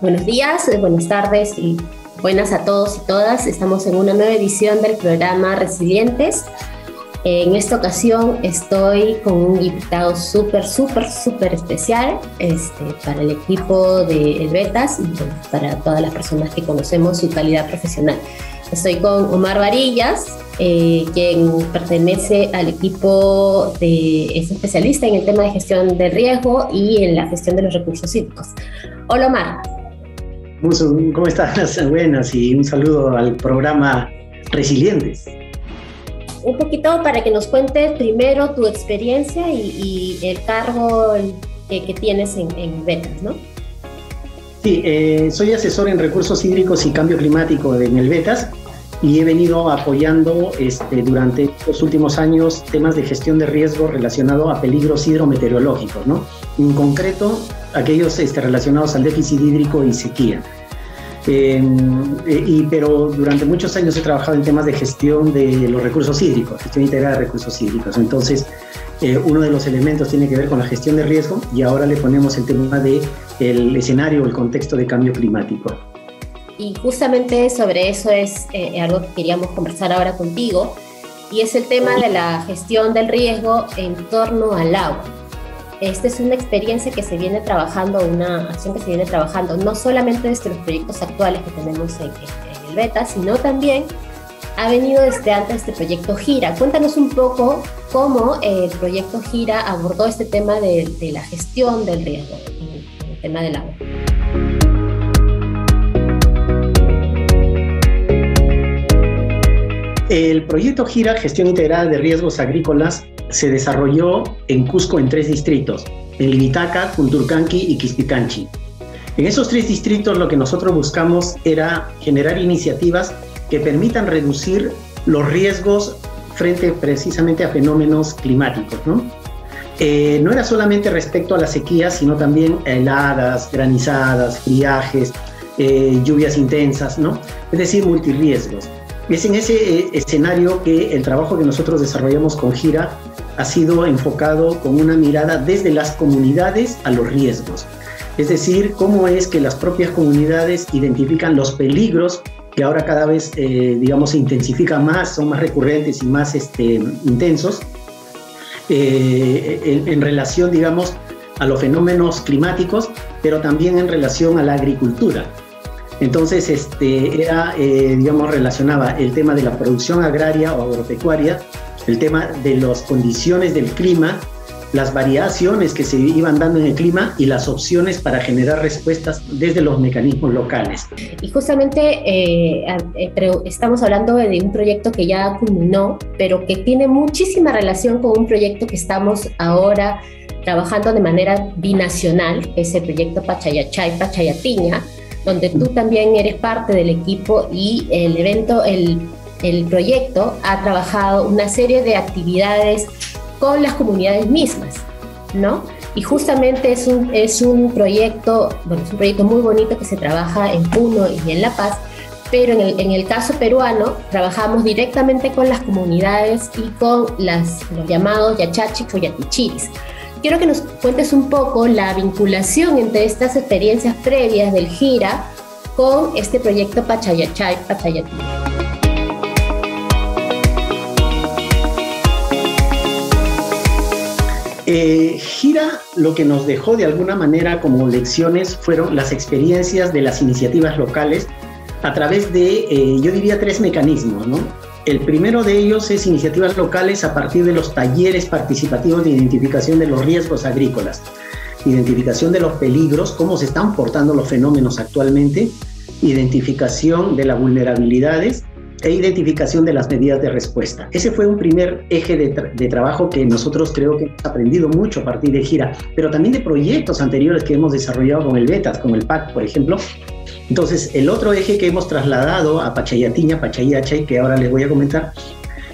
Buenos días, buenas tardes y buenas a todos y todas. Estamos en una nueva edición del programa Resilientes. En esta ocasión estoy con un invitado súper especial para el equipo de El Vetas y para todas las personas que conocemos su calidad profesional. Estoy con Omar Varillas, quien pertenece al equipo es especialista en el tema de gestión del riesgo y en la gestión de los recursos hídricos. Hola, Omar. ¿Cómo estás? Buenas, y un saludo al programa Resilientes. Un poquito para que nos cuentes primero tu experiencia y el cargo que tienes en Vetas, ¿no? Sí, soy asesor en recursos hídricos y cambio climático en el Vetas y he venido apoyando durante los últimos años temas de gestión de riesgo relacionados a peligros hidrometeorológicos, ¿no? En concreto, aquellos relacionados al déficit hídrico y sequía. Pero durante muchos años he trabajado en temas de gestión de los recursos hídricos, gestión integrada de recursos hídricos. Entonces, uno de los elementos tiene que ver con la gestión de riesgo y ahora le ponemos el tema del escenario o el contexto de cambio climático. Y justamente sobre eso es algo que queríamos conversar ahora contigo, y es el tema de la gestión del riesgo en torno al agua. Esta es una experiencia que se viene trabajando, una acción que se viene trabajando, no solamente desde los proyectos actuales que tenemos en el Beta, sino también ha venido desde antes este proyecto Gira. Cuéntanos un poco cómo el proyecto Gira abordó este tema de la gestión del riesgo en el tema del agua. El proyecto Gira, Gestión Integrada de Riesgos Agrícolas, se desarrolló en Cusco en 3 distritos, en Libitaca, Kunturkanqui y Quispicanchi. En esos 3 distritos lo que nosotros buscamos era generar iniciativas que permitan reducir los riesgos frente precisamente a fenómenos climáticos, ¿no? No era solamente respecto a la sequía, sino también a heladas, granizadas, friajes, lluvias intensas, ¿no? Es decir, multirriesgos. Es en ese escenario que el trabajo que nosotros desarrollamos con Gira ha sido enfocado con una mirada desde las comunidades a los riesgos. Es decir, cómo es que las propias comunidades identifican los peligros que ahora cada vez, se intensifican más, son más recurrentes y más intensos en relación, a los fenómenos climáticos, pero también en relación a la agricultura. Entonces, relacionaba el tema de la producción agraria o agropecuaria, el tema de las condiciones del clima, las variaciones que se iban dando en el clima y las opciones para generar respuestas desde los mecanismos locales. Y justamente estamos hablando de un proyecto que ya culminó, pero que tiene muchísima relación con un proyecto que estamos ahora trabajando de manera binacional, que es el proyecto Pachayachay-Pachayatiña, donde tú también eres parte del equipo, y el proyecto ha trabajado una serie de actividades con las comunidades mismas, ¿no? Y justamente es un proyecto muy bonito que se trabaja en Puno y en La Paz, pero en el caso peruano trabajamos directamente con las comunidades y con los llamados Yachachic o Yatichiris. Quiero que nos cuentes un poco la vinculación entre estas experiencias previas del Gira con este proyecto Pachayachay-Pachayatiña. Gira lo que nos dejó de alguna manera como lecciones fueron las experiencias de las iniciativas locales a través de, yo diría, 3 mecanismos, ¿no? El primero de ellos es iniciativas locales a partir de los talleres participativos de identificación de los riesgos agrícolas, identificación de los peligros, cómo se están portando los fenómenos actualmente, identificación de las vulnerabilidades e identificación de las medidas de respuesta. Ese fue un primer eje de trabajo que nosotros creo que hemos aprendido mucho a partir de Gira, pero también de proyectos anteriores que hemos desarrollado con el Vetas, como el PAC, por ejemplo. Entonces, el otro eje que hemos trasladado a Pachayatiña, Pachayachay, que ahora les voy a comentar,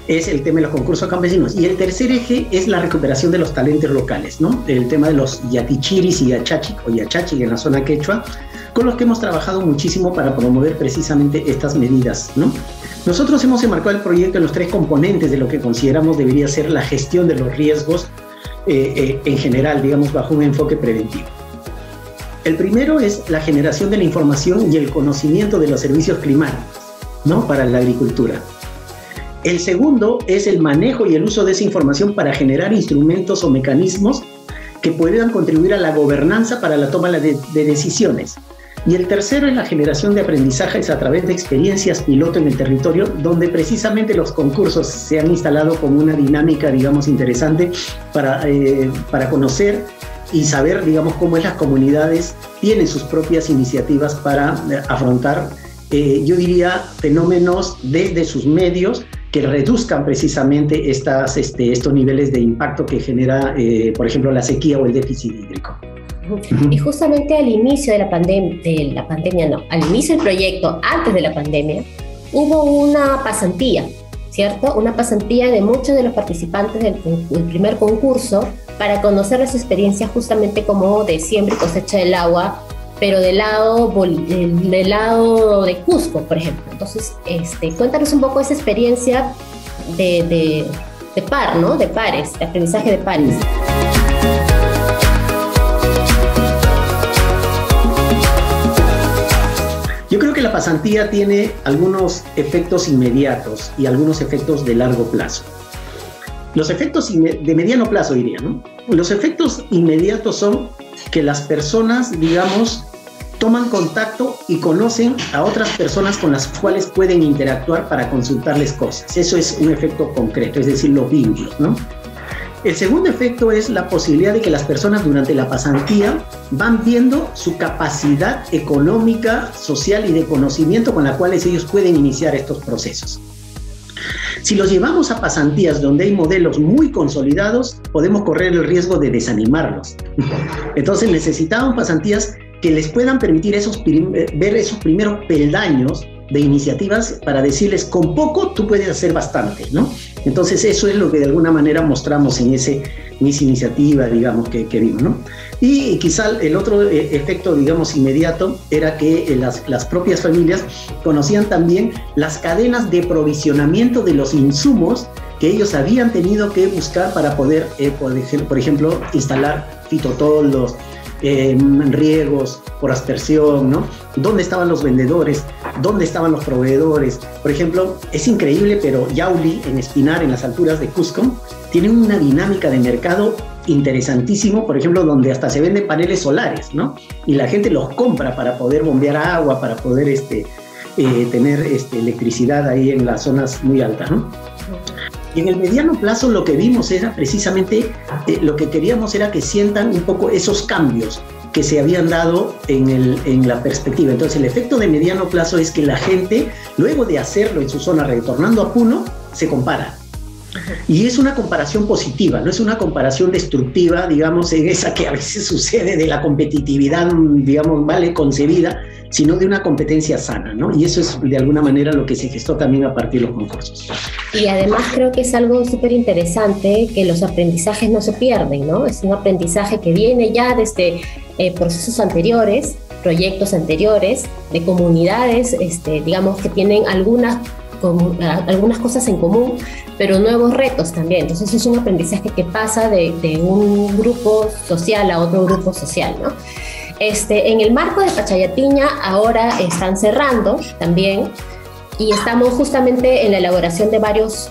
es el tema de los concursos campesinos. Y el tercer eje es la recuperación de los talentos locales, ¿no? El tema de los Yatichiris y Yachachic o Yachachic en la zona quechua, con los que hemos trabajado muchísimo para promover precisamente estas medidas, ¿no? Nosotros hemos enmarcado el proyecto en los 3 componentes de lo que consideramos debería ser la gestión de los riesgos en general, bajo un enfoque preventivo. El primero es la generación de la información y el conocimiento de los servicios climáticos, ¿no?, para la agricultura. El segundo es el manejo y el uso de esa información para generar instrumentos o mecanismos que puedan contribuir a la gobernanza para la toma de decisiones. Y el tercero es la generación de aprendizajes a través de experiencias piloto en el territorio, donde precisamente los concursos se han instalado como una dinámica, digamos, interesante para conocer y saber, digamos, cómo las comunidades tienen sus propias iniciativas para afrontar, yo diría, fenómenos desde sus medios que reduzcan precisamente estos niveles de impacto que genera, por ejemplo, la sequía o el déficit hídrico. Y justamente al inicio de la pandemia, al inicio del proyecto, antes de la pandemia, hubo una pasantía, ¿cierto? Una pasantía de muchos de los participantes del primer concurso para conocer las experiencias justamente como de siembra y cosecha del agua, pero del lado de Cusco, por ejemplo. Entonces, cuéntanos un poco esa experiencia de par, ¿no? De pares, de aprendizaje de pares. Yo creo que la pasantía tiene algunos efectos inmediatos y algunos efectos de largo plazo. Los efectos de mediano plazo, diría, ¿no? Los efectos inmediatos son que las personas, digamos, toman contacto y conocen a otras personas con las cuales pueden interactuar para consultarles cosas. Eso es un efecto concreto, es decir, los vínculos, ¿no? El segundo efecto es la posibilidad de que las personas durante la pasantía van viendo su capacidad económica, social y de conocimiento con la cual ellos pueden iniciar estos procesos. Si los llevamos a pasantías donde hay modelos muy consolidados, podemos correr el riesgo de desanimarlos. Entonces necesitamos pasantías que les puedan permitir ver esos primeros peldaños de iniciativas para decirles, con poco tú puedes hacer bastante, ¿no? Entonces eso es lo que de alguna manera mostramos en esa iniciativa, digamos, que vimos, ¿no? Y quizá el otro efecto, digamos, inmediato era que las propias familias conocían también las cadenas de provisionamiento de los insumos que ellos habían tenido que buscar para poder, por ejemplo, instalar fitotoldos, riegos por aspersión, ¿no? ¿Dónde estaban los vendedores? ¿Dónde estaban los proveedores? Por ejemplo, es increíble, pero Yauli, en Espinar, en las alturas de Cusco, tiene una dinámica de mercado interesantísimo, por ejemplo, donde hasta se venden paneles solares, ¿no? Y la gente los compra para poder bombear agua, para poder tener electricidad ahí en las zonas muy altas, ¿no? Y en el mediano plazo lo que vimos era precisamente, lo que queríamos era que sientan un poco esos cambios que se habían dado en la perspectiva. Entonces el efecto de mediano plazo es que la gente, luego de hacerlo en su zona, retornando a Puno, se compara. Y es una comparación positiva, no es una comparación destructiva, digamos, en esa que a veces sucede de la competitividad, digamos, mal concebida, sino de una competencia sana, ¿no? Y eso es de alguna manera lo que se gestó también a partir de los concursos. Y además creo que es algo súper interesante que los aprendizajes no se pierden, ¿no? Es un aprendizaje que viene ya desde procesos anteriores, proyectos anteriores, de comunidades, digamos, que tienen algunas cosas en común, pero nuevos retos también. Entonces es un aprendizaje que pasa de un grupo social a otro grupo social, ¿no? En el marco de Pachayatiña ahora están cerrando también y estamos justamente en la elaboración de varios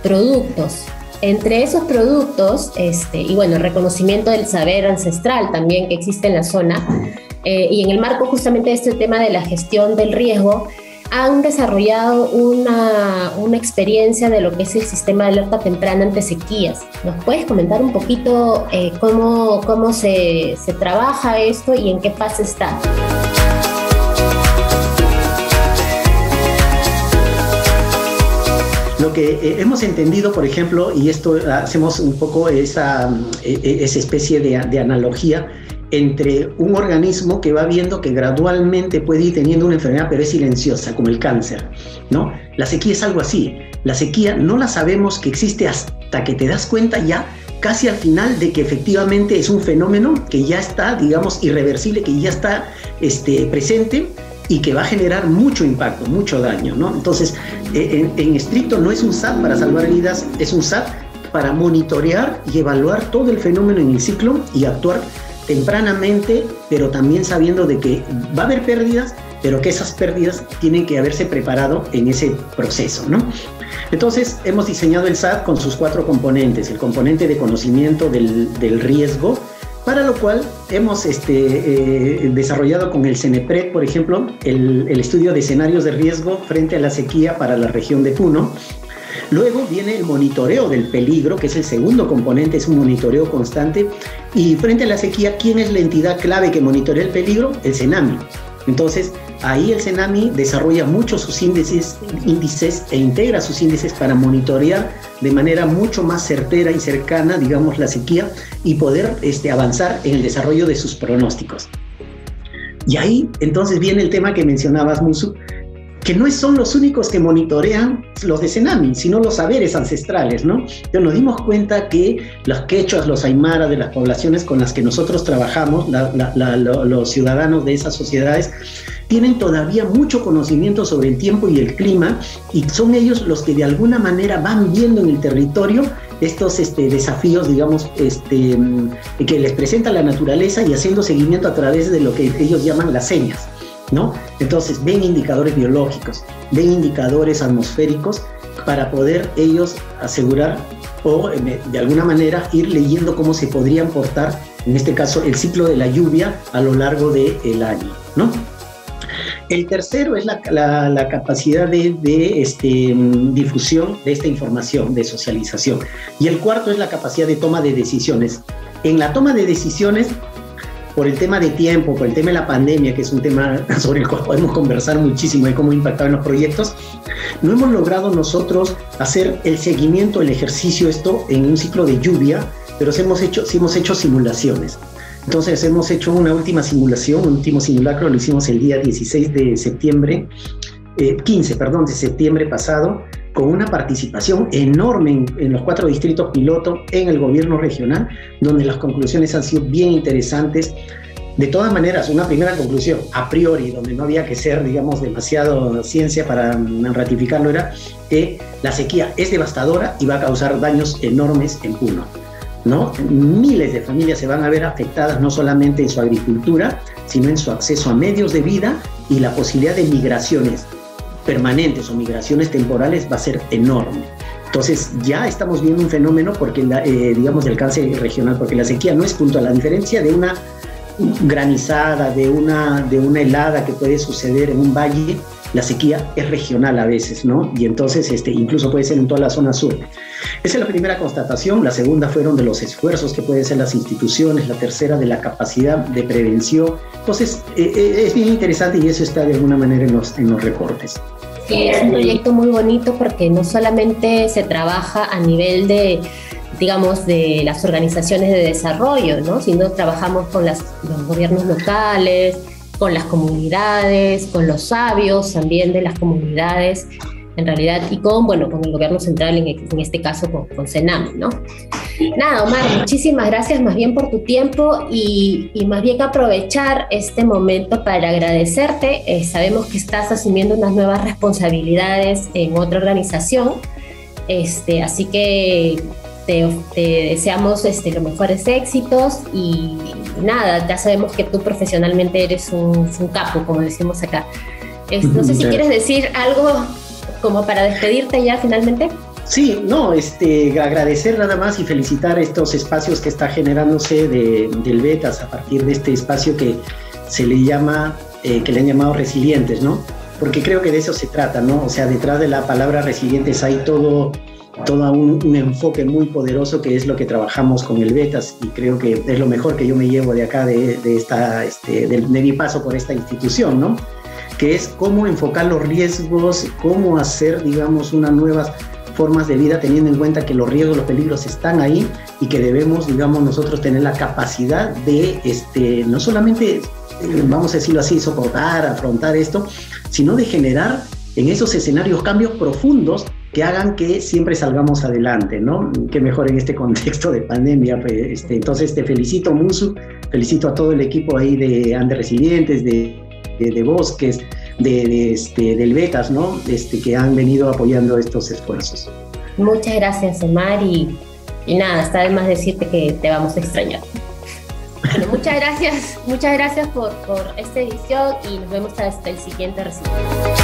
productos. Entre esos productos, y bueno, el reconocimiento del saber ancestral también que existe en la zona, y en el marco justamente de este tema de la gestión del riesgo, han desarrollado una experiencia de lo que es el sistema de alerta temprana ante sequías. ¿Nos puedes comentar un poquito cómo se trabaja esto y en qué fase está? Lo que hemos entendido, por ejemplo, y esto hacemos un poco esa especie de analogía entre un organismo que va viendo que gradualmente puede ir teniendo una enfermedad, pero es silenciosa, como el cáncer, ¿no? La sequía es algo así. La sequía no la sabemos que existe hasta que te das cuenta ya casi al final de que efectivamente es un fenómeno que ya está, digamos, irreversible, que ya está presente y que va a generar mucho impacto, mucho daño, ¿no? Entonces, en estricto no es un SAT para salvar vidas, es un SAT para monitorear y evaluar todo el fenómeno en el ciclo y actuar tempranamente, pero también sabiendo de que va a haber pérdidas, pero que esas pérdidas tienen que haberse preparado en ese proceso, ¿no? Entonces, hemos diseñado el SAT con sus 4 componentes: el componente de conocimiento del riesgo, para lo cual hemos desarrollado con el CENEPRED, por ejemplo, el estudio de escenarios de riesgo frente a la sequía para la región de Puno. Luego viene el monitoreo del peligro, que es el segundo componente, es un monitoreo constante. Y frente a la sequía, ¿quién es la entidad clave que monitorea el peligro? El CENAMI. Entonces, ahí el CENAMI desarrolla mucho sus índices e integra sus índices para monitorear de manera mucho más certera y cercana, digamos, la sequía y poder avanzar en el desarrollo de sus pronósticos. Y ahí, entonces, viene el tema que mencionabas, Musu, que no son los únicos que monitorean los de CENAMI, sino los saberes ancestrales, ¿no? Entonces nos dimos cuenta que los quechuas, los aymara de las poblaciones con las que nosotros trabajamos, los ciudadanos de esas sociedades, tienen todavía mucho conocimiento sobre el tiempo y el clima, y son ellos los que de alguna manera van viendo en el territorio estos desafíos, digamos, que les presenta la naturaleza y haciendo seguimiento a través de lo que ellos llaman las señas, ¿no? Entonces ven indicadores biológicos, ven indicadores atmosféricos para poder ellos asegurar o de alguna manera ir leyendo cómo se podrían portar, en este caso, el ciclo de la lluvia a lo largo del año, ¿no? El tercero es la capacidad de difusión de esta información, de socialización. Y el cuarto es la capacidad de toma de decisiones. En la toma de decisiones, por el tema de tiempo, por el tema de la pandemia, que es un tema sobre el cual podemos conversar muchísimo de cómo ha impactado en los proyectos, no hemos logrado nosotros hacer el seguimiento, el ejercicio, esto en un ciclo de lluvia, pero sí hemos hecho simulaciones. Entonces hemos hecho una última simulación, un último simulacro, lo hicimos el día 15 de septiembre pasado, con una participación enorme en los 4 distritos piloto, en el gobierno regional, donde las conclusiones han sido bien interesantes. De todas maneras, una primera conclusión, a priori, donde no había que ser, digamos, demasiado ciencia para ratificarlo, era que la sequía es devastadora y va a causar daños enormes en Puno, ¿no? Miles de familias se van a ver afectadas, no solamente en su agricultura, sino en su acceso a medios de vida, y la posibilidad de migraciones permanentes o migraciones temporales va a ser enorme. Entonces ya estamos viendo un fenómeno porque digamos de alcance regional, porque la sequía no es puntual, a diferencia de una granizada, de una helada que puede suceder en un valle, la sequía es regional a veces, ¿no? Y entonces incluso puede ser en toda la zona sur. Esa es la primera constatación. La segunda fueron de los esfuerzos que pueden hacer las instituciones, la tercera de la capacidad de prevención. Entonces es bien interesante y eso está de alguna manera en los reportes. Sí, es un proyecto muy bonito porque no solamente se trabaja a nivel de, digamos, de las organizaciones de desarrollo, ¿no? Sino trabajamos con los gobiernos locales, con las comunidades, con los sabios también de las comunidades, en realidad, y con el gobierno central, en este caso con CENAMI, ¿no? Nada, Omar, muchísimas gracias más bien por tu tiempo y más bien aprovechar este momento para agradecerte. Sabemos que estás asumiendo unas nuevas responsabilidades en otra organización, así que te deseamos los mejores éxitos y nada, ya sabemos que tú profesionalmente eres un capo, como decimos acá. No sé si quieres decir algo como para despedirte ya finalmente. Sí, no, agradecer nada más y felicitar estos espacios que está generándose del Vetas a partir de este espacio que se le llama, que le han llamado resilientes, ¿no? Porque creo que de eso se trata, ¿no? O sea, detrás de la palabra resilientes hay todo un enfoque muy poderoso que es lo que trabajamos con el Vetas, y creo que es lo mejor que yo me llevo de acá, de mi paso por esta institución, ¿no? Que es cómo enfocar los riesgos, cómo hacer, digamos, unas nuevas formas de vida, teniendo en cuenta que los riesgos, los peligros están ahí y que debemos, digamos, nosotros tener la capacidad de, no solamente, vamos a decirlo así, soportar, afrontar esto, sino de generar en esos escenarios cambios profundos que hagan que siempre salgamos adelante, ¿no? Qué mejor en este contexto de pandemia. Entonces te felicito, Musu, felicito a todo el equipo ahí de Andes Resilientes, de Bosques, del Vetas, ¿no? Que han venido apoyando estos esfuerzos. Muchas gracias, Omar, y nada, está de más decirte que te vamos a extrañar. Bueno, muchas gracias por esta edición y nos vemos hasta el siguiente recital.